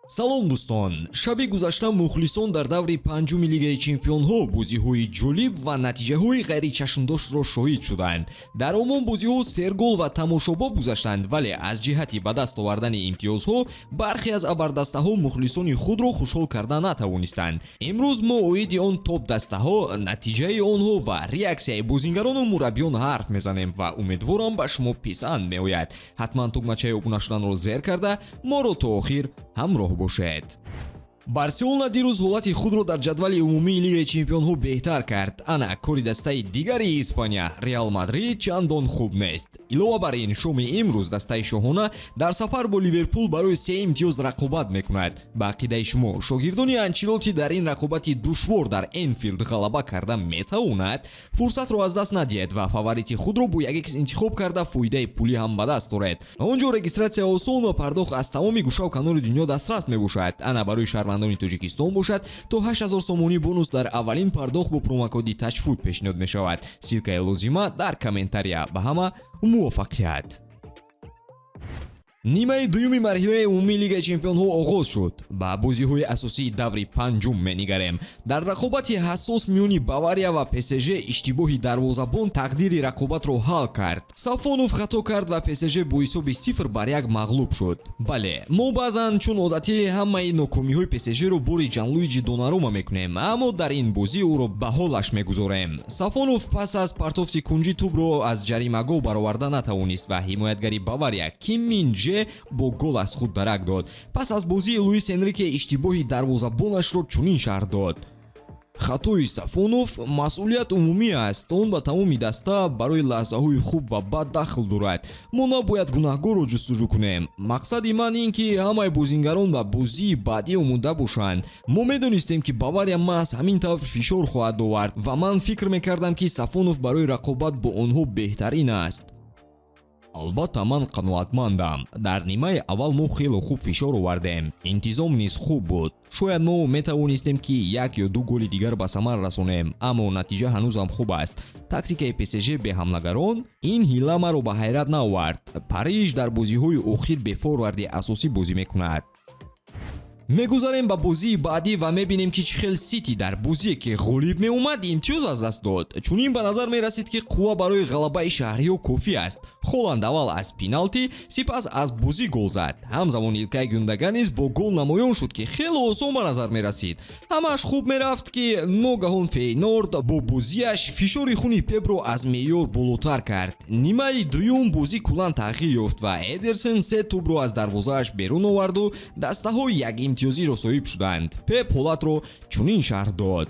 салом дӯстон, шаби гузашта мухлисон дар даври панҷуми Лигаи Чемпионҳо бозиҳои ҷолиб ва натиҷаҳои ғайричашмдошро шоҳид шуданд. Дар омон бозиҳо сергол ва тамошобоб гузаштанд, вале аз ҷиҳати ба даст овардани имтиёзҳо бархе аз абардастаҳо мухлисони худро хушҳол карда натавонистанд. Имрӯз мо оиди он топ дастаҳо, натиҷаи онҳо ва реакцияи бозингарону мураббиён ҳарф мезанем ва умедворам ба шумо писанд меояд. ҳатман тугмачаи обуна шуданро зер карда моро то охир ҳамроҳ бошед. Барселона дирӯз ҳолати худро дар ҷадвали умумии Лигаи Чемпионҳо беҳтар кард. Ана кори дастаи дигари Испания Реал Мадрид чандон хуб нест. Илова бар ин, шоми имрӯз дастаи шоҳона дар сафар бо Ливерпул барои 3 имтиёз рақобат мекунад. Ба ақидаи шумо шогирдони Анчелоти дар ин рақобати душвор дар Энфилд ғалаба карда метавонад? Фурсатро аз даст надиҳед ва фаворити худро бо 1x интихоб карда фоидаи пулӣ ҳам ба даст оред. Он ҷо регистратсия осон ва пардохт аз тамоми гӯшаву канори дунё дастрас мебошад. Ана барои шармандони Тоҷикистон бошад, то 8000 сомонӣ бонус дар аввалин пардохт бо промокоди тачфуд пешниҳод мешавад. Силкаи лозима дар комментария. Ба ҳама муваффақият. Нимаи дуюми марҳилаи умумии Лигаи Чемпионҳо оғоз шуд. Ба бозиҳои асосии даври панҷум менигарем. Дар рақобати ҳассос миёни Бавария ва ПСЖ иштибоҳи дарвозабон тақдири рақобатро ҳал кард. Сафонов хато кард ва ПСЖ бо ҳисоби 0-1 мағлуб шуд. Бале, мо баъзан чун одатӣ ҳамаи нокомиҳои ПСЖро бори Ҷанлуиҷи Донарума мекунем, аммо дар ин бозӣ ӯро ба ҳолаш мегузорем. Сафонов пас аз партофти кунҷи тӯбро аз ҷаримагол бароварда натавонист ва ҳимоятгари Бавария Ким Мин Ҷе бо гол аз худ дарак дод. Пас аз бозии Луис Энрике иштибоҳи дарвозабонашро чунин шарҳ дод: хатои Сафонов масъулият умумӣ аст. Он ба тамоми даста барои лаҳзаҳои хуб ва бад дахл дорад. Мо набояд гунаҳгорро ҷустуҷӯ кунем. Мақсади ман ин ки ҳамаи бозингарон ба бозии баъдӣ омода бошанд. Мо медонистем ки Бавария маҳз ҳамин тавр фишор хоҳад овард ва ман фикр мекардам ки Сафонов барои рақобат бо онҳо беҳтарин аст. Албатта ман қаноатмандам. Дар нимаи аввал мо хеле хуб фишор овардем. Интизом низ хуб буд. Шояд мо метавонистем ки 1 ё 2 голи дигар ба самар расонем, аммо натиҷа ҳанӯзам хуб аст. Тактикаи ПСЖ беҳамлагарон ин ҳила маро ба ҳайрат наовард. Париж дар бозиҳои охир бе форварди асосӣ бозӣ мекунад. Мегузарем ба бозии баъдӣ ва мебинем ки чӣ хел Сити дар бозие ки ғолиб меомад имтиёз аз даст дод. Чунин ба назар мерасид ки қувва барои ғалабаи шаҳриҳо кофӣ аст. Холланд аввал аз пеналти, сипас аз бозӣ гол зад. Ҳамзамон Илкай Гюндаган низ бо гол намоён шуд ки хеле осон ба назар мерасид. Ҳамааш хуб мерафт ки ногаҳон Фейнорд бо бозиаш фишори хуни Пепро аз меъёр болотар кард. Нимаи дуюм бозӣ куллан тағйир ёфт ва Эдерсон 3 тӯбро аз дарвозааш берун оварду дастаҳо як имтиёзиро соҳиб шуданд. Пеп ҳолатро чунин шарҳ дод: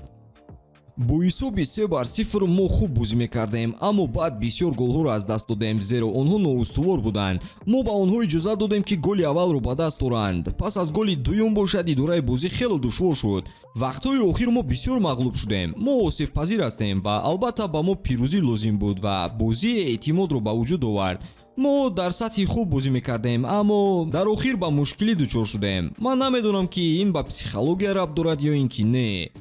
бо ҳисоби 3-0 мо хуб бозӣ мекардем, аммо баъд бисёр голҳоро аз даст додем, зеро онҳо ноустувор буданд. Мо ба онҳо иҷозат додем ки голи аввалро ба даст оранд. Пас аз голи дуюм бошад идораи бозӣ хеле душвор шуд. Вақтҳои охир мо бисёр мағлуб шудем. Мо осебпазир ҳастем ва албатта ба мо пирӯзӣ лозим буд ва бозӣ эътимодро ба вуҷуд овард. Мо дар сатҳи хуб бозӣ мекардем, аммо дар охир ба мушкилӣ дучор шудем. Ман намедонам ки ин ба психология рабт дорад ё ин ки не.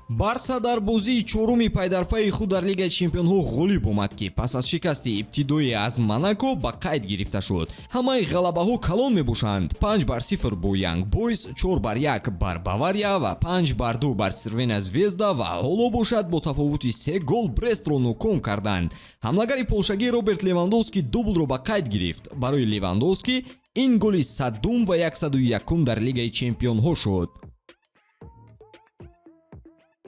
Барса дар бозии чоруми пайдарпайи худ дар Лигаи Чемпионҳо ғолиб омад ки пас аз шикасти ибтидоӣ аз Монако ба қайд гирифта шуд. Ҳамаи ғалабаҳо калон мебошанд. 5-0 бо Young Boys, 4-1 бар Бавария ва 5-2 бар Црвена Звезда ва ҳоло бошад бо тафовути 3 гол Брестро ноком карданд. ҳамлагари полшагӣ Роберт Левандовский дублро ба қайд гирифт. Барои Левандовский ин голи 100-ум ва 101-ум дар Лигаи Чемпионҳо шуд.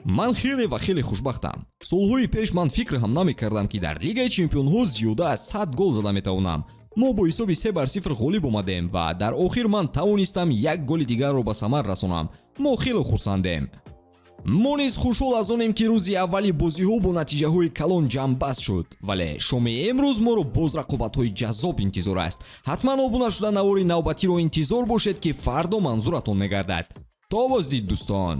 Ман хеле ва хеле хушбахтам. Солҳои пеш ман фикр ҳам намекардам ки дар Лигаи Чемпионҳо зиёда аз 100 гол зада метавонам. Мо бо ҳисоби 3-0 ғолиб омадем ва дар охир ман тавонистам як голи дигарро ба самар расонам. Мо хеле хурсандем. Мо низ хушҳол аз онем ки рӯзи аввали бозиҳо бо натиҷаҳои калон ҷамъбаст шуд. Вале шоми имрӯз моро боз рақобатҳои ҷаззоб интизор аст. ҳатман обуна шуда навори навбатиро интизор бошед ки фардо манзуратон мегардад. То боздид дӯстон.